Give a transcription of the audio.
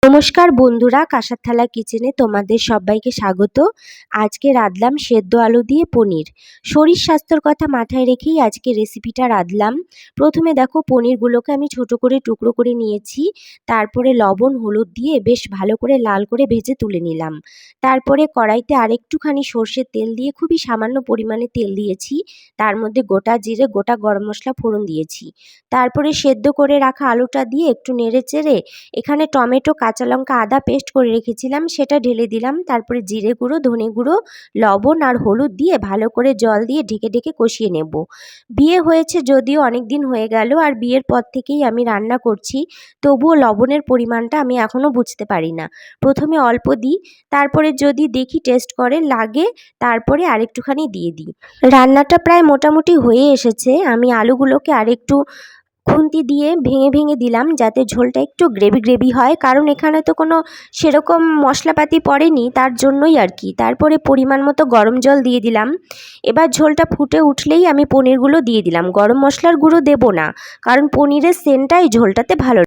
নমস্কার বন্ধুরা, কাঁসার থালা কিচেনে তোমাদের সবাইকে স্বাগত। আজকে রাঁধলাম সেদ্ধ আলু দিয়ে পনির। শরীর স্বাস্থ্যর কথা মাথায় রেখেই আজকে রেসিপিটা রাঁধলাম। প্রথমে দেখো, পনিরগুলোকে আমি ছোট করে টুকরো করে নিয়েছি। তারপরে লবণ হলুদ দিয়ে বেশ ভালো করে লাল করে ভেজে তুলে নিলাম। তারপরে কড়াইতে আরেকটুখানি সর্ষের তেল দিয়ে খুবই সামান্য পরিমাণে তেল দিয়েছি। তার মধ্যে গোটা জিরে, গোটা গরম মশলা ফোড়ন দিয়েছি। তারপরে সেদ্ধ করে রাখা আলুটা দিয়ে একটু নেড়ে চেড়ে এখানে টমেটো, কাঁচা লঙ্কা, আদা পেস্ট করে রেখেছিলাম সেটা ঢেলে দিলাম। তারপরে জিরে গুঁড়ো, ধনে গুঁড়ো, লবণ আর হলুদ দিয়ে ভালো করে জল দিয়ে ঢেকে ঢেকে কষিয়ে নেব। বিয়ে হয়েছে যদিও অনেক দিন হয়ে গেল, আর বিয়ের পর থেকেই আমি রান্না করছি, তবুও লবণের পরিমাণটা আমি এখনও বুঝতে পারি না। প্রথমে অল্প দিই, তারপরে যদি দেখি টেস্ট করে লাগে তারপরে আরেকটুখানি দিয়ে দিই। রান্নাটা প্রায় মোটামুটি হয়ে এসেছে। আমি আলুগুলোকে আরেকটু খুন্তি দিয়ে ভেঙে ভেঙে দিলাম যাতে ঝোলটা একটু গ্রেভি গ্রেভি হয়, কারণ এখানে তো কোনো সেরকম মশলাপাতি পড়েনি, তার জন্যই আর কি। তারপরে পরিমাণ মতো গরম জল দিয়ে দিলাম। এবার ঝোলটা ফুটে উঠলেই আমি পনিরগুলো দিয়ে দিলাম। গরম মশলার গুঁড়ো দেবো না, কারণ পনিরের সেন্টটাই ঝোলটাতে ভালো।